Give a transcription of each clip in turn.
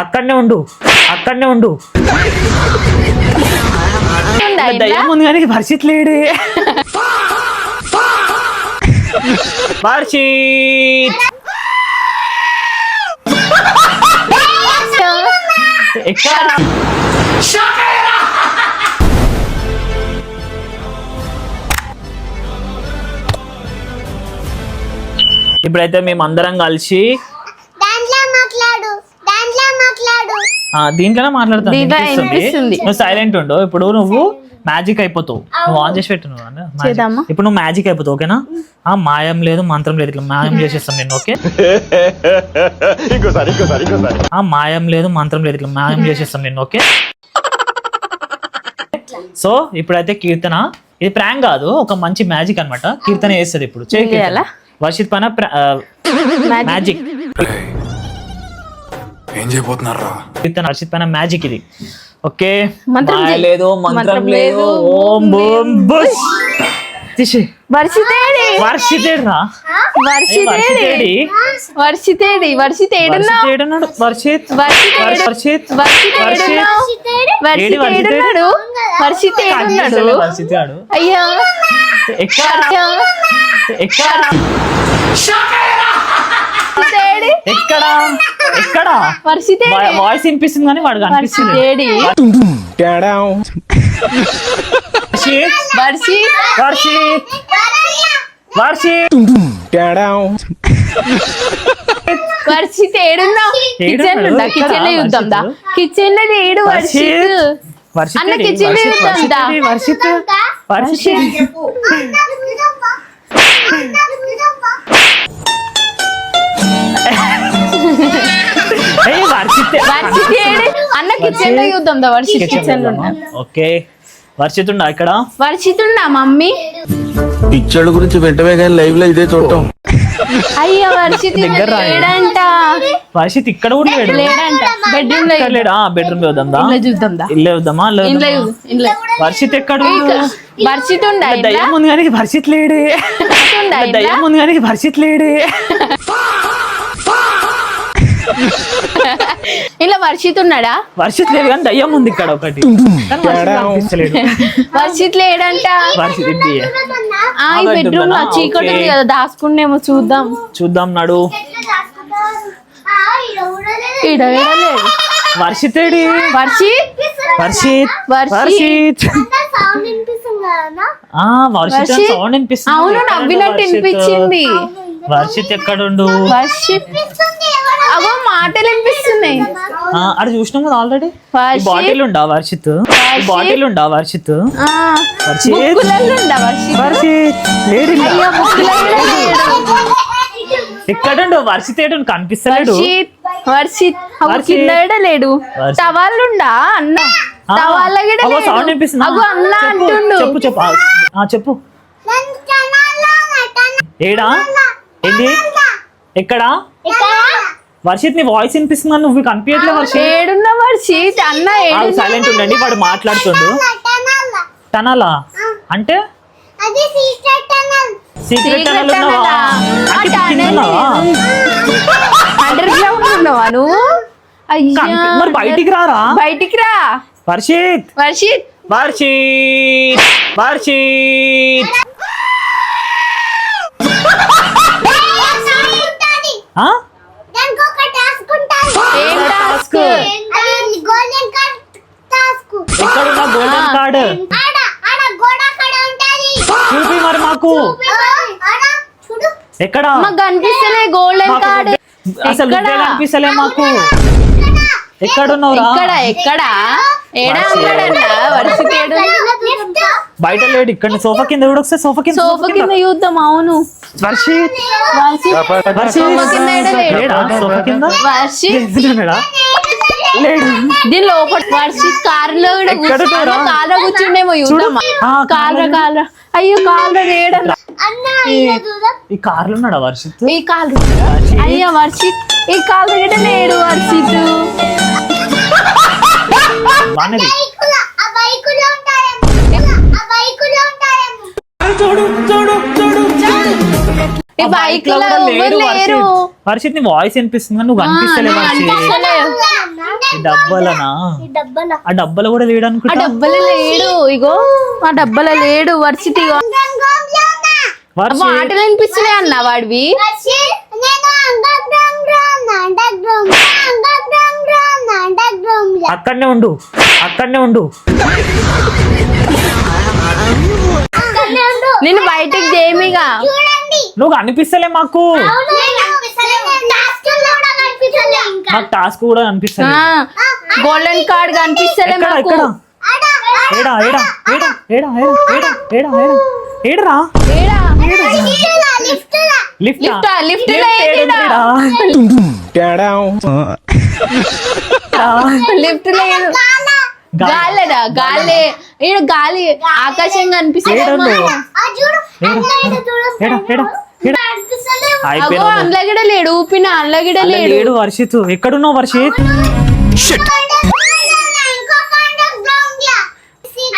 అక్కడనే ఉండు దయ్యం ఉంది కానీ వర్షిత్ లేడే. వర్షిత్ ఎక్కడ? ఇప్పుడైతే మేము అందరం కలిసి దీంట్లోనే మాట్లాడుతాను. నువ్వు సైలెంట్ ఉండు. ఇప్పుడు నువ్వు మ్యాజిక్ అయిపోతావు. నువ్వు ఆన్ చేసి పెట్టు. ఇప్పుడు నువ్వు మ్యాజిక్ అయిపోతావు. ఓకేనా? మాయం లేదు మంత్రం లేదు, ఇట్లా మాయం చేసేస్తాం నేను. ఓకే? మాయం లేదు మంత్రం లేదు, ఇట్లా మాయం చేసేస్తాం నేను. ఓకే? సో ఇప్పుడైతే కీర్తన, ఇది ప్రాంక్ కాదు, ఒక మంచి మ్యాజిక్ అన్నమాట. కీర్తన చేస్తుంది ఇప్పుడు. వర్షిత్ పైన మ్యాజిక్ ఏం చేయబోతున్నారా? వర్షిత్ పైన మ్యాజిక్ ఇది. ఓకే? లేదు మంత్రం లేదు. ఓం బూమ్ బుష్. వర్షితేడి అయ్యో ఎక్కడ వాయిస్ వినిపిస్తుంది కానీ వాడు కనిపిస్తుంది. వర్షిత్ ఏడున్నావు? కిచెన్ లో చూద్దాం దా. కిచెన్ లో ఏడు వర్షిత్ అన్న. కిచెన్ లో చూద్దాం దా. వర్షిత్ అన్న కిచెన్ లో చూద్దాం దా. వర్షిత్ కిచెన్ లో. ఓకే, వర్షిత్ ఉండా ఇక్కడ? వర్షిత్ ఉండా మమ్మీ? పిచ్చోళ్ళ గురించి వెంటనే కానీ లైవ్ లో ఇదే చూడటం. అయ్యా వర్షిత్ లేడంట. వర్షిత్ ఇక్కడ కూడా లేడంట. బెడ్రూమ్ లో లేడా? బెడ్రూమ్ లో చూద్దాం దా. ఇల్లే చూద్దామా? వర్షిత్ ఎక్కడ? వర్షిత్ ఉండా? దయ్యం ఉంది కానీ వర్షిత్ లేడే. దయ్యం ఉంది కానీ వర్షిత్ లేడే. ఇలా వర్షిత్ ఉన్నాడా? వర్షిత్ లేదు కానీ దయ్యం ఉంది ఇక్కడ ఒకటి. వర్షిత్ లేడంట. బెడ్రూమ్ లో చీకటి ఉంది కదా, దాచుకునేమో. చూద్దాం నాడు. వర్షిత్ ఏడి? వర్షిత్ సౌండ్ వినిపిస్తుంది. అవును, నవ్వినట్టు వినిపించింది. వర్షిత్ ఎక్కడుండు? అవో మాటలు వినిపిస్తున్నాయి. అది చూసినాం కదా ఆల్రెడీ. బాటిల్ ఉండా వర్షిత్? ఎక్కడుండు వర్షిత్? ఏడు కనిపిస్తలేడు. వర్షిత్ లేడు. టవాళ్ళుండా అన్న? సౌండ్ వినిపిస్తుంది. అన్న అంటుండు. చెప్పు. ఏడా? ఏంది? ఎక్కడా? వర్షిత్ నీ వాయిస్ వినిపిస్తుందా? నువ్వు కనిపించట్లే వర్షిత్. ఏడున్నా వర్షిత్? అన్న సైలెంట్ ఉండండి, వాడు మాట్లాడుతుండు. టనలా అంటే? సీక్రెట్ టనల్ ఉన్నావా? అండర్ గ్రౌండ్ ఉన్నావా నువ్వు? మరి బయటికి రారా? బయటికి రా వర్షిత్. ఎక్కడున్నా గోల్డెన్ కార్డ్? చూపి మరి మాకు. ఎక్కడ? మాకు కనిపిస్తలే గోల్డెన్ కార్డ్. అసలు కనిపిస్తలే మాకు. ఎక్కడున్నావురా? ఎక్కడ వర్షిత్ ఏడు? బయట లేడు. ఇక్కడ సోఫా కింద కూడా వస్తే సోఫా కింద చూద్దాం. అవును వర్షిత్ దీని లోపల వర్షిత్ కారులో కాళ్ళ కూర్చుండేమో. కాళ్ళ అయ్యో కాళ్ళ లేడన్నా. ఈ కార్లు ఉన్నాడా వర్షిత్? ఈ కాళ్ళు అయ్యా వర్షిత్ ఈ కాళ్ళ గిట్ట లేడు వర్షిత్. చూడు ఈ బైక్ లో ఎవరు లేరు. వర్షిత్ నీ వాయిస్ వినిపిస్తుంది కానీ నువ్వు కనిపిస్తలేవు ఈ డబ్బాలనా ఆ డబ్బాలో కూడా లేడు ఆ అనుకుంటా డబ్బల లేడు. ఇగో ఆ డబ్బల లేడు వర్షిత్. ఇగో వర్షిత్ మాటలు వినిపిస్తున్నాయి అన్న వాడివి. అక్కడనే ఉండు నేను బయటికి దేమిగా నువ్వు కనిపిస్తలే మాకు టాస్క్ కూడా అనిపిస్తలే గోల్డెన్ కార్డ్ కనిపిస్తలే ఎక్కడ మాకు. ఎక్కడ ఏడా ఏడా ఏడా ఏడా ఏడా ఏడా ఏడా ఏడరా ఏడా? లిఫ్ట్ లిఫ్ట్ లిఫ్ట్ లేదు. గాలిరా గాలి. ఈడ గాలి ఆకాశం కనిపిస్తుంది. అగో అందులో కూడా లేడు. ఊపిన అందులో కూడా లేడు. లేడు వర్షిత్. ఎక్కడున్నావు వర్షిత్?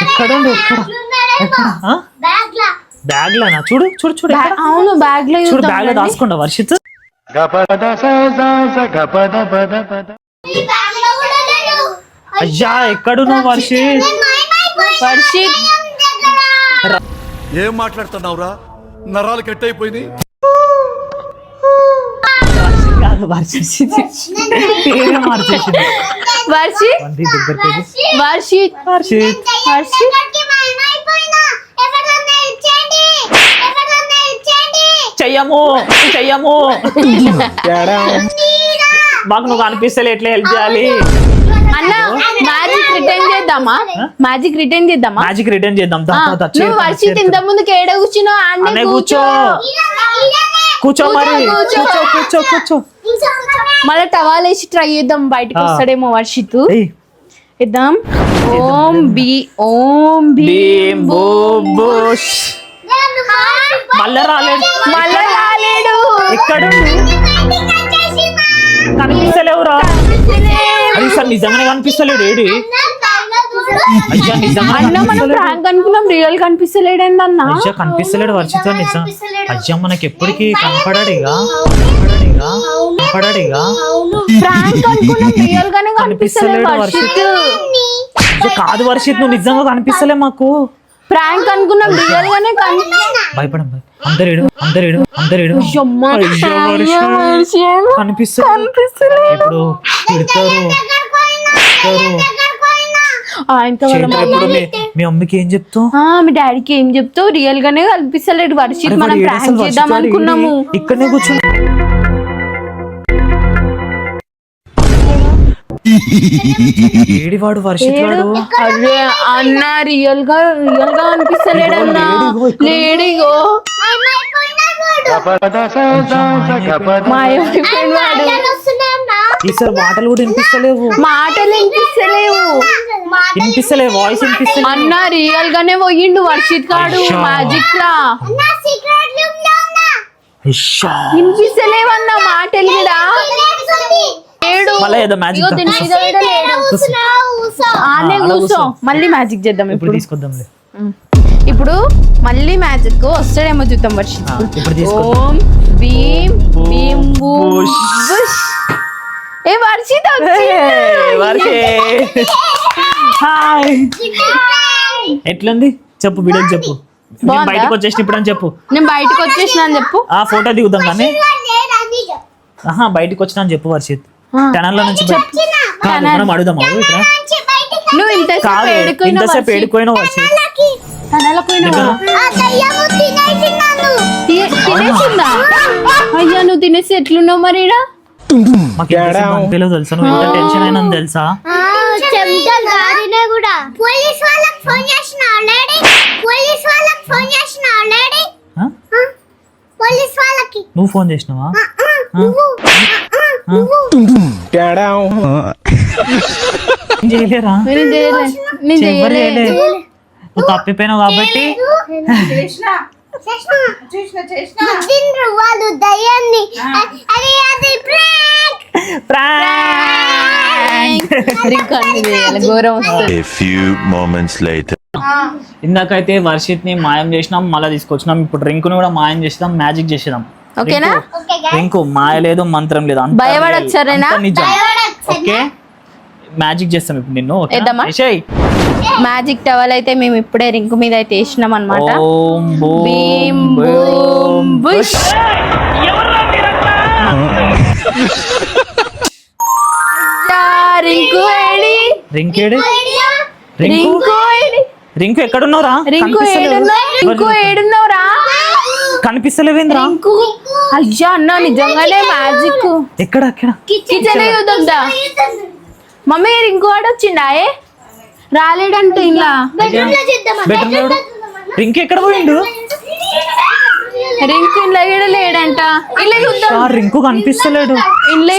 ఎక్కడుండు ఎక్కడ బ్యాగ్ లోనా? చూడు చూడు చూడు ఎక్కడ? అవును బ్యాగ్ లో చూడు బ్యాగ్ లో దాచుకోండి వర్షిత్. అయ్యా ఎక్కడున్నావు వర్షిత్? వర్షిత్ ఏం మాట్లాడుతున్నావురా? నరాలు కట్ అయిపోయింది. వర్షిత్ పేరే మార్చేసింది. వర్షిత్ వర్షిత్ వర్షిత్ చెయ్యము చెయ్యము మాకు నువ్వు కనిపిస్తలే ఎట్లా హెల్ప్ చేయాలి అన్న. మ్యాజిక్ రిటర్న్ చేద్దామా? మ్యాజిక్ రిటర్న్ చేద్దామా? మ్యాజిక్ రిటర్న్ చేద్దాం. నువ్వు వర్షిత్ ఇంత ముందుకు ఏడ కూర్చున్నావు? ఆడనే కూర్చో. కూర్చో మరి కూర్చో కూర్చో కూర్చో. మళ్ళీ టవాల్ వేసి ట్రై చేద్దాం. బయటకు వస్తాడేమో వర్షిత్. ఇద్దాం. ఓం భీం బూమ్ బూష్. మళ్ళా రాలేడు. ఎక్కడ కనిపిస్తలేవురా? అది సార్ నిజంగానే కనిపిస్తలేడు. ఏడి అయ్యా నిజంగా అన్న మనం ప్రాంక్ అనుకున్నాం. రియల్ కనిపిస్తలేడేందన్న? అయ్యా కనిపిస్తలేడు వర్షిత్ నిజం. అయ్యా మనకి ఎప్పటికీ కనపడాడిగా ప్రాంక్ అనుకున్నాం. రియల్ గానే కనిపిస్తలేడు వర్షిత్. కాదు వర్షిత్ నువ్వు నిజంగా కనిపిస్తలే మాకు. ప్రాంక్ అనుకున్నాం. రియల్ గానే భయపడం అందరేడు కనిపిస్తలేదు. ఇప్పుడు ఇప్పుడు మీ అమ్మకి ఏం చెప్తావు? మీ డాడీకి ఏం చెప్తావు? రియల్ గానే కనిపిస్తలేడు వర్షిత్. మనం ప్రాంక్ చేద్దాం అనుకున్నాము. ఇక్కడనే కూర్చుని ఏడివాడు వర్షిత్ వాడు. అరే అన్న రియల్ గా అనిపిస్తలేడు అన్న. లేడిగో మాయమైపోయినాడు. ఈసారి మాటలు కూడా వినిపిస్తలేవు. వాయిస్ వినిపిస్తలేదు అన్న. రియల్ గానే పోయిండు వర్షిత్ కాడు మ్యాజిక్ లా. వినిపిస్తలేవన్న మాటలు కూడా. కూర్చో మళ్ళీ మ్యాజిక్ చేద్దాం. ఇప్పుడు తీసుకొద్దాంలే. ఇప్పుడు మళ్ళీ మ్యాజిక్ వస్తాడేమో చూద్దాం వర్షిత్. ఓం భీం బూష్. ఏ వర్షిత్ ఎట్లుంది చెప్పు. వీడియోకి చెప్పు. బయటకు వచ్చేసిన ఇప్పుడు అని చెప్పు. నేను బయటకు వచ్చేసిన అని చెప్పు. ఆ ఫోటో దిగుదాం కానీ బయటకు వచ్చినా అని చెప్పు వర్షిత్. ఛానల్లో నుంచి మనం అడుగుదాం. నువ్వు ఇంతసేపు ఏడుకోయినావు వర్షిత్. తినేసిందా? అయ్యా నువ్వు తినేసి ఎట్లున్నావు మరి? మాకు తెలుసా నువ్వు ఎంత టెన్షన్ అయినా తెలుసా? నువ్వు ఫోన్ చేసినావా? చేయలేరా? నువ్వు తప్పిపోయినావు కాబట్టి ఇందాకైతే వర్షిత్ ని మాయం చేసినాం, మళ్ళీ తీసుకొచ్చినాం. ఇప్పుడు రింకుని కూడా మాయం చేసినాం, మ్యాజిక్ చేసినాం. ఓకేనా? రింకు మాయ లేదు మంత్రం లేదు, అంతా భయపడకు real, సరేనా? అంతా నిజం. ఓకే మ్యాజిక్ చేస్తాం ఇప్పుడు నిన్ను. ఓకేనా? వేద్దామా? వేసేయ్. మ్యాజిక్ టవల్ అయితే మేము ఇప్పుడే రింకు మీద అయితే వేసినాం అనమాట. Om boom Bheem boom bush. Rinku ఏడి? రింకేడి? రింకు ఏడి? రింకు ఎక్కడున్నావురా? రింకు ఏడున్నావు? రింకు ఏడున్నావురా? కనిపిస్తలేవేంద్రా? రింకు అయ్యా అన్న నిజంగానే మ్యాజిక్. ఎక్కడ ఎక్కడ? Kitchen చూద్దా mummy. రింకు వాడు వచ్చిండా? రాలేడంట ఇలా. బెడ్రూమ్ రింకు ఎక్కడ పోయిండు? రింకు ఇంట్లో కూడా లేడంట. ఇలా చూద్దాం. రింకు కనిపిస్తలేడు. ఇంట్లో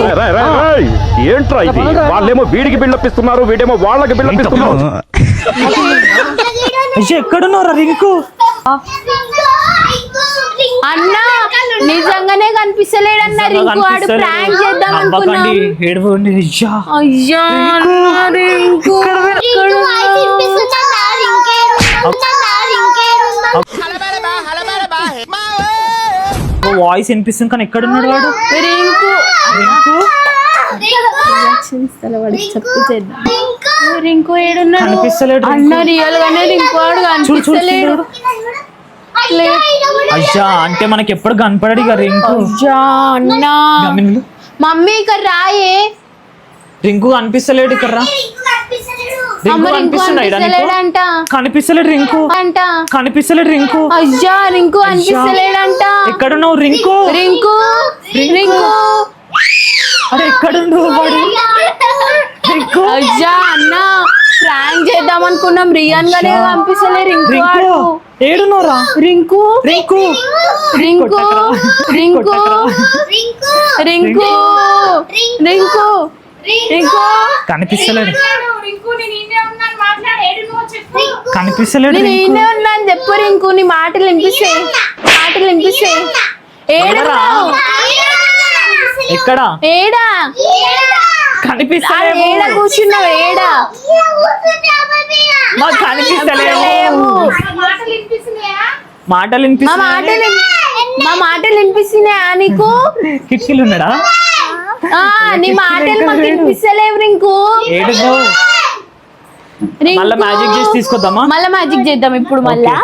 ఏంట్రా ఇది? వాళ్ళేమో వీడికి బిల్డప్ వీడేమో వాళ్ళకి బిల్డప్ ఇస్తున్నారు. అయ్యో ఎక్కడున్నారా రింకు? అన్న నిజంగానే కనిపిస్తలేడన్న రింకు. వాడు ప్రాంక్ చేద్దాం అనుకున్నాం. ఏడుపోండి. అయ్యా అయ్యా అన్న రింకు వాయిస్ వినిపిస్తుంది కానీ ఎక్కడున్నాడు వాడు? రింకు రింకు చెప్పు చేద్దాం. రింకు ఏడున్నాడు? కనిపిస్తలేడు. అన్న రియల్ గానే రింకు వాడు కనిపిస్తలేడు. అయ్యా అంటే మనకి ఎప్పుడు కనపడాడు ఇక రింకు. అయ్యా అన్న గమనిలు. మమ్మీ ఇక్కడ రాయే. రింకు కనిపిస్తలేడు. ఇక్కడ రా. అమ్మ రింకు కనిపిస్తలేడంట. కనిపిస్తలేడు రింకు అంట. కనిపిస్తలేడు రింకు. అయ్యా రింకు కనిపిస్తలేడంట. ఎక్కడున్నావు రింకు? రింకు రింకు అరే ఎక్కడుండు వాడు? రింకు అయ్యా అన్న ప్రాంక్ చేద్దాం అనుకున్నాం. రియల్ గానే కనిపిస్తలే రింకు రింకు వాడు. ఏడున్నారా? రింకు రింకు రింకు రింకు రింకు రింకు రింకు కనిపిస్తలేడు. కనిపిస్తలేడు నేను రింకు. ఈయనే ఉన్నాను చెప్పు రింకు. నీ మాటలు వినిపిస్తే మాటలు వినిపిస్తే. ఏడా ఎక్కడ? ఏడా కనిపిస్తలేవు. ఏడా కూర్చున్నావు? ఏడా మాకు కనిపిస్తలేవు. మాటలు వినిపిస్తున్నాయి. మా మాటలు వినిపిస్తున్నాయా నీకు? కిటికీలు ఉన్నాడా? నీ మాటలు మాకు వినిపిస్తలేవు రింకు. ఏడుగో. మళ్ళా మ్యాజిక్ చేసి తీసుకొద్దామా? మళ్ళా మ్యాజిక్ చేద్దాం ఇప్పుడు. మళ్ళా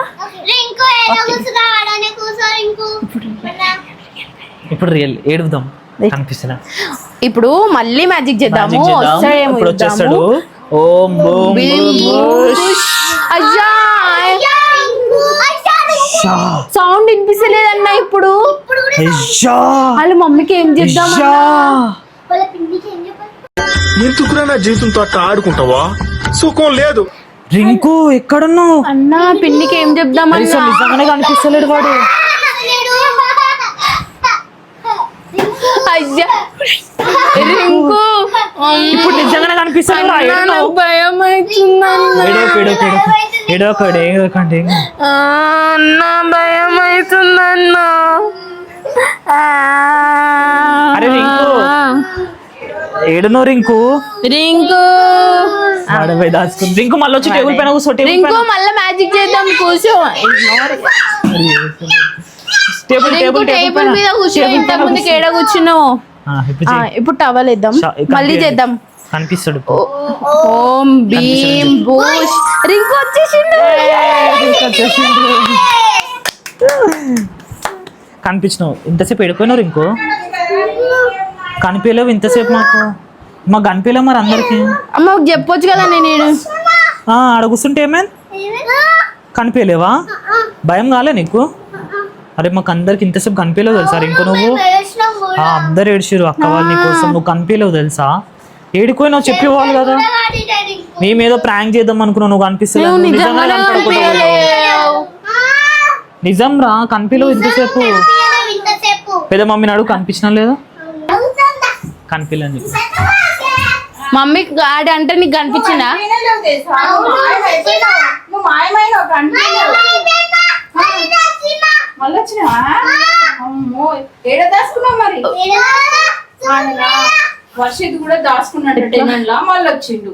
ఇప్పుడు రియల్ ఏడుద్దాం. కనిపిస్తలే. ఇప్పుడు మళ్ళీ మ్యాజిక్ చేద్దాము. మ్యాజిక్ చేద్దాం. వస్తాడేమో ఇప్పుడు వచ్చేస్తాడు. ఓం బూమ్ బుష్. అయ్యా సౌండ్ వినిపిస్తలేదన్న ఇప్పుడు. అయ్యా వాళ్ళ మమ్మీకి ఏం చేద్దాం? అయ్యా ఎందుకురా నా జీవితంతో అట్లా ఆడుకుంటావా? సుఖం లేదు. రింకు ఎక్కడున్నావు? అన్న పిన్నికి ఏం చెప్దామన్నా? నిజంగానే కనిపిస్తలేడు వాడు. అయ్యా రింకు ఇప్పుడు నిజంగానే కనిపిస్తలేడు. నాకు భయం అవుతుందన్న. ఏడోకండి. అన్న భయం అవుతుందన్న. అరే రింకు ఏడునో రింకు? రింకు ఆడపోయి దాచుకుంది. రింకు మళ్ళీ వచ్చి టేబుల్ పైన కూర్చో. రింకు మళ్ళీ మ్యాజిక్ చేద్దాం. కూర్చో. టేబుల్ మీద కూర్చో. ఇంత ముందుకు ఏడ కూర్చున్నావు? ఇప్పుడు టవల్ వేద్దాం. మళ్ళీ చేద్దాం. కనిపిస్తాడు. ఓం భీమ్ బూష్. రింకు వచ్చేసిండు. కనిపించినావు. ఇంతసేపు ఎడిపోయినావు రింకు? కనిపించలేవు ఇంతసేపు. మాకు కనిపించలేవు మరి అందరికి. అమ్మ చెప్పొచ్చు కదా. నేను ఆడ కూర్చుంటే ఏమైంది? కనిపించలేవా? భయం కాలే నీకు? అరే మాకు అందరికి ఇంతసేపు కనిపించలేవు తెలుసా రింకు? నువ్వు అందరు ఏడ్చిరు అక్క వాళ్ళు నీ కోసం. నువ్వు కనిపించలేవు తెలుసా? ఏడిపోయినావు చెప్పేవాళ్ళు కదా. మేమేదో ప్రాంక్ చేద్దాం అనుకున్నావు. నువ్వు కనిపిస్తలేవు. నిజం రా కనిపించలేవు ఇంతసేపు. పెద్ద మమ్మీని అడుగు కనిపించినా లేదా? కనిపించలేదు నీకు. మమ్మీ ఆడ అంటే నీకు కనిపించిందా? వర్షిత్ కూడా దాచుకున్నాడు. మళ్ళీ వచ్చిండు.